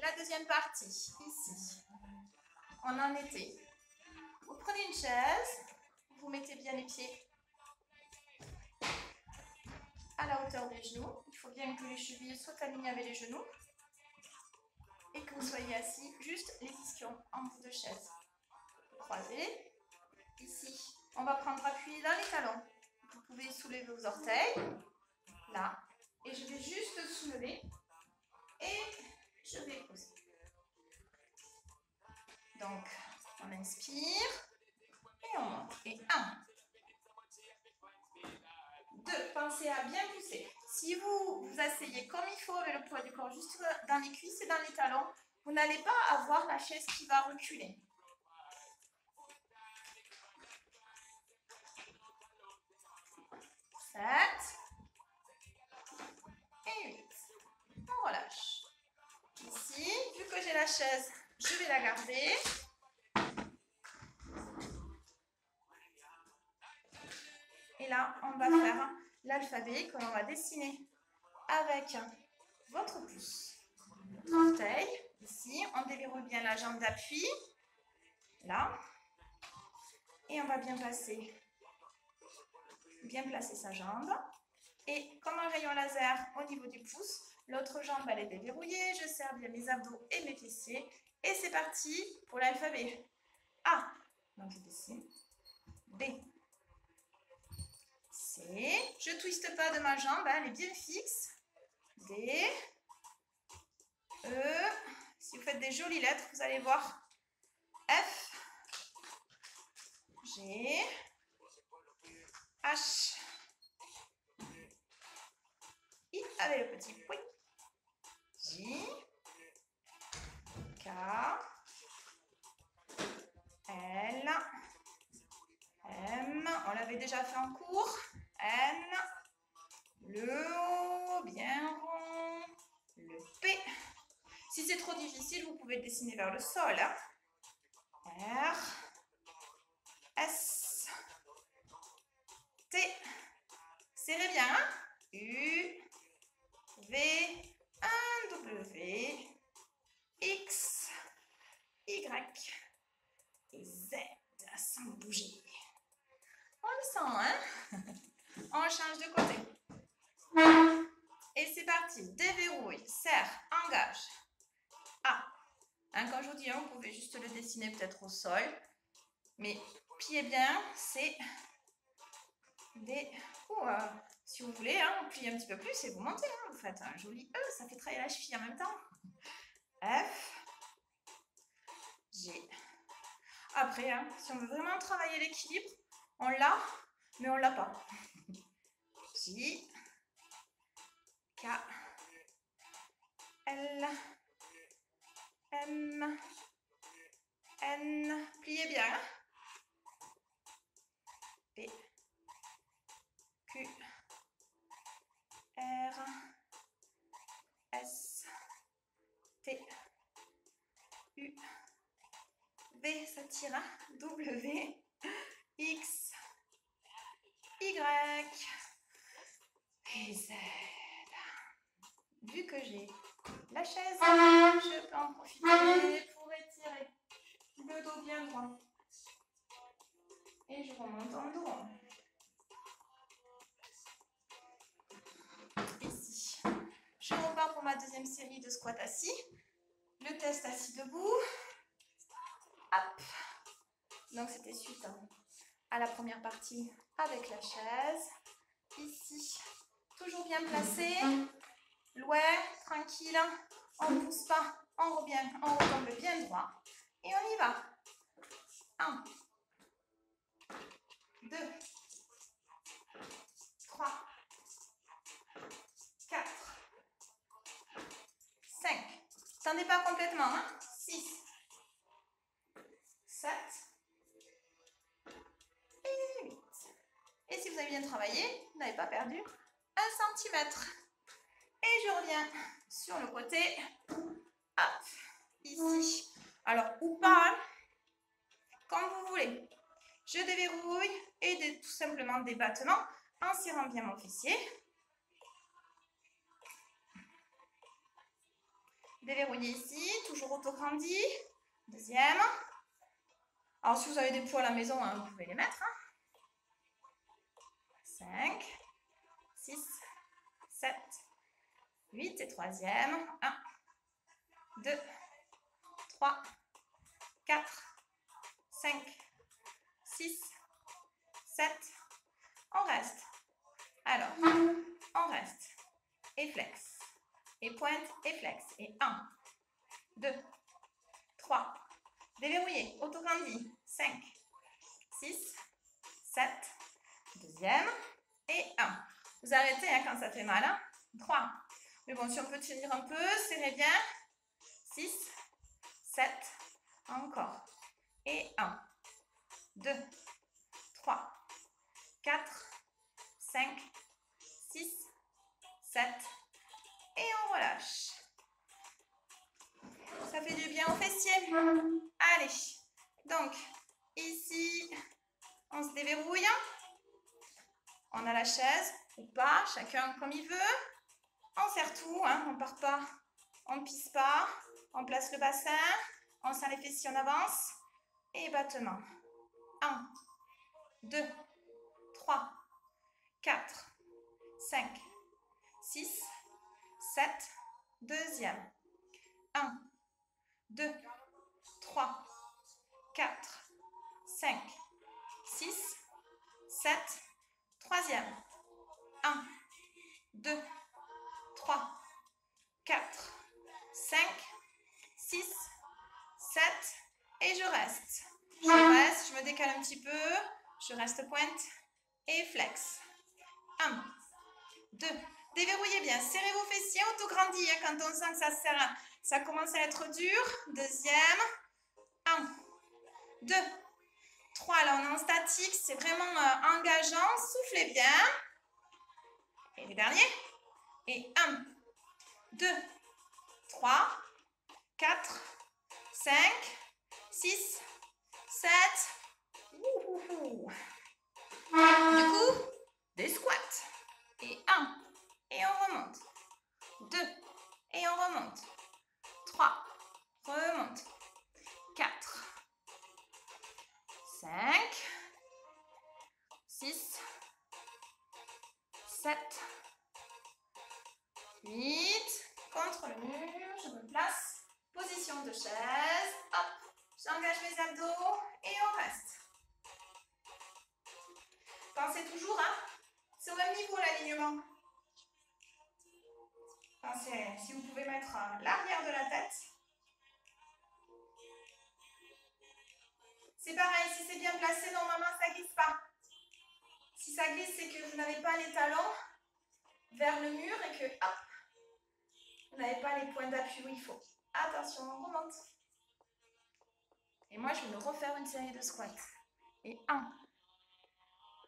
la deuxième partie, ici. On en était. Vous prenez une chaise, vous mettez bien les pieds à la hauteur des genoux. Il faut bien que les chevilles soient alignées avec les genoux et que vous soyez assis juste les ischions en bout de chaise. Croisez. Ici, on va prendre appui dans les talons. Vous pouvez soulever vos orteils, là, et je vais juste soulever et je vais poser. Donc, on inspire et on monte. Et 1, 2, pensez à bien pousser. Si vous vous asseyez comme il faut avec le poids du corps juste dans les cuisses et dans les talons, vous n'allez pas avoir la chaise qui va reculer. 7 et 8. On relâche. Ici, vu que j'ai la chaise, je vais la garder. Et là, on va faire l'alphabet que l'on va dessiner avec votre pouce. Votre orteil, ici, on déverrouille bien la jambe d'appui, là. Et on va bien placer sa jambe. Et comme un rayon laser au niveau du pouce, l'autre jambe elle est déverrouillée. Je serre bien mes abdos et mes fessiers. Et c'est parti pour l'alphabet. A. Donc je dessine. B. C. Je ne twiste pas de ma jambe, elle est bien fixe. D. E. Si vous faites des jolies lettres, vous allez voir F. G. H. I avec le petit point. J. K. L. M. On l'avait déjà fait en cours. N. Le O, bien rond. Le P. Si c'est trop difficile, vous pouvez le dessiner vers le sol. R. S. T. Serrez bien. Hein? U. V. Un W. X. Y. Et Z. Sans bouger. On le sent, hein? On change de côté. Et c'est parti. Déverrouille, serre, engage. A. Hein, quand je vous dis 1, vous pouvez juste le dessiner peut-être au sol. Mais pliez bien, c'est des... si vous voulez, hein, vous pliez un petit peu plus et vous montez. Hein, vous faites un joli E, ça fait travailler la cheville en même temps. F. G. Après, hein, si on veut vraiment travailler l'équilibre, on l'a, mais on l'a pas. J. K. L. M. N. Pliez bien. Hein? P. Q. R. S. T. U. V, ça tire. Hein? W. X. Y. Et Z. Vu que j'ai la chaise, je peux en profiter pour étirer le dos bien droit. Et je remonte en dos. Ici. Je repars pour ma deuxième série de squats assis. Le test assis debout. Hop. Donc c'était suite à la première partie avec la chaise. Ici, toujours bien placé. Ouais, tranquille. On ne pousse pas. On retombe bien droit. Et on y va. 1, 2, 3, 4, 5. Tendez pas complètement. Hein? 6, 7 et 8. Et si vous avez bien travaillé, vous n'avez pas perdu 1 cm. Et je reviens sur le côté. Hop, ici. Alors, ou pas, hein, comme vous voulez. Je déverrouille et tout simplement des battements en serrant bien mon fessier. Déverrouillez ici, toujours autograndi. Deuxième. Alors, si vous avez des poids à la maison, hein, vous pouvez les mettre. 5, 6, 7, 8 et troisième. 1, 2, 3, 4, 5, 6, 7. On reste. Alors, on reste. Et flex. Et pointe et flex. Et 1, 2, 3. Déverrouillez. Autograndi. 5, 6, 7. Deuxième. Et 1. Vous arrêtez hein, quand ça fait mal. Hein. 3. Mais bon, si on peut tenir un peu, serrez bien. 6, 7. Encore. Et 1, 2, 3, 4, 5, 6, 7. Et on relâche. Ça fait du bien aux fessiers. Allez. Donc, ici, on se déverrouille. On a la chaise ou pas, chacun comme il veut. On serre tout, hein, on ne part pas, on ne pisse pas. On place le bassin, on serre les fessiers, on avance. Et battement. 1, 2, 3, 4, 5, 6, 7. Deuxième. 1, 2, 3, 4, 5, 6, 7. Troisième. 1, 2, 3, 4, 5, 6, 7. Et je reste. Je reste, je me décale un petit peu. Je reste pointe et flex. 1, 2. Déverrouillez bien. Serrez vos fessiers, autograndis. Hein, quand on sent que ça serre, ça commence à être dur. Deuxième. 1, 2, 3. Là, on est en statique. C'est vraiment engageant. Soufflez bien. Et les derniers. Et 1, 2, 3, 4, 5, 6, 7. Du coup, des squats. Et 1. Et on remonte. 2. Et on remonte. 3. Remonte. 4. 5. 6. 7. 8. Contre le mur. Je me place. Position de chaise. Hop. J'engage mes abdos. Et on reste. Pensez toujours, hein, c'est au même niveau l'alignement. Pensez, si vous pouvez mettre l'arrière de la tête. C'est pareil, si c'est bien placé, normalement ça ne glisse pas. Si ça glisse, c'est que vous n'avez pas les talons vers le mur et que, hop, vous n'avez pas les points d'appui où il faut. Attention, on remonte. Et moi, je vais me refaire une série de squats. Et 1,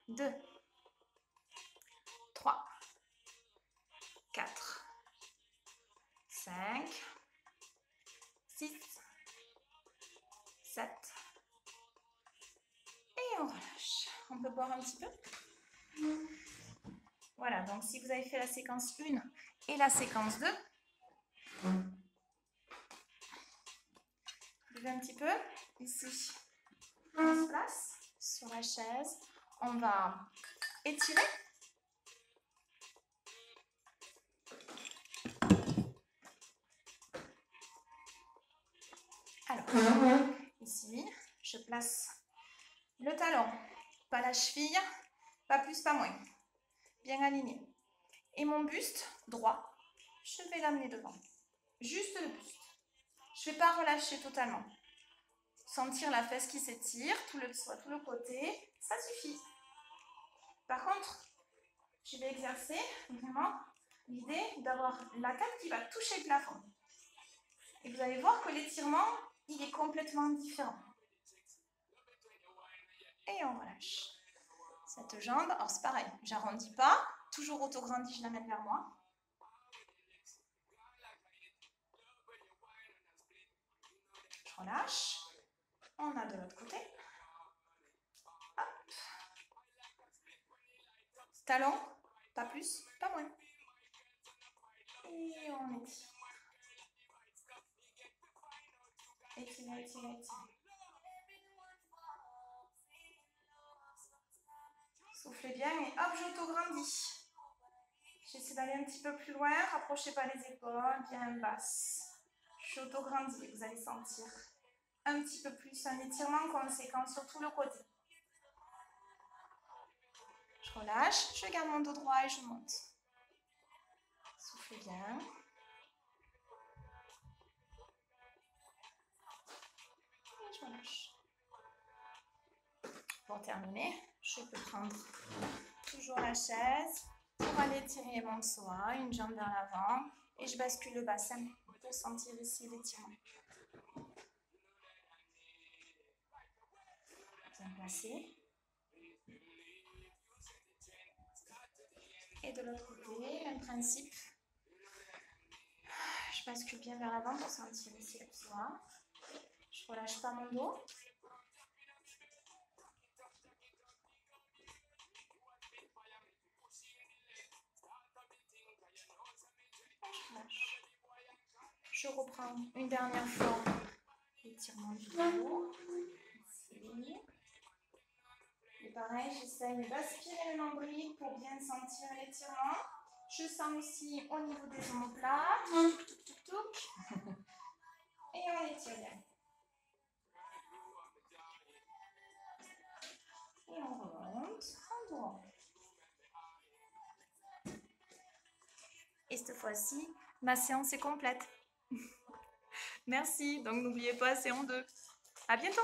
2, 3, 4, 5, 6, 7. Et on relâche. On peut boire un petit peu. Voilà, donc si vous avez fait la séquence 1 et la séquence 2, buvez un petit peu. Ici, on se place sur la chaise. On va étirer. Alors, ici, je place le talon, pas la cheville, pas plus, pas moins. Bien aligné. Et mon buste droit, je vais l'amener devant. Juste le buste. Je ne vais pas relâcher totalement. Sentir la fesse qui s'étire, tout le côté, ça suffit. Par contre, je vais exercer vraiment l'idée d'avoir la tête qui va toucher le plafond. Et vous allez voir que l'étirement, il est complètement différent. Et on relâche. Cette jambe, alors c'est pareil, j'arrondis pas, toujours autograndi, je l'amène vers moi. Je relâche. On a de l'autre côté. Hop. Talon, pas plus, pas moins. Et on étire. étirez, étirez, étirez. Soufflez bien et hop, j'auto-grandis. J'essaie d'aller un petit peu plus loin, rapprochez pas les épaules, bien basse. J'auto-grandis, vous allez sentir un petit peu plus un étirement conséquent sur tout le côté. Je relâche, je garde mon dos droit et je monte. Soufflez bien. Et je relâche. Pour terminer, je peux prendre toujours la chaise pour aller tirer mon psoas, une jambe vers l'avant et je bascule le bassin pour sentir ici l'étirement. Bien placé. Et de l'autre côté, même principe. Je bascule bien vers l'avant pour sentir ici le psoas. Je ne relâche pas mon dos. Je relâche. Je reprends une dernière fois l'étirement du dos. Ici. Et pareil, j'essaye d'aspirer le nombril pour bien sentir l'étirement. Je sens aussi au niveau des omoplates. Et on étire bien. Et on remonte en droit. Et cette fois-ci, ma séance est complète. Merci, donc n'oubliez pas, c'est en 2. À bientôt.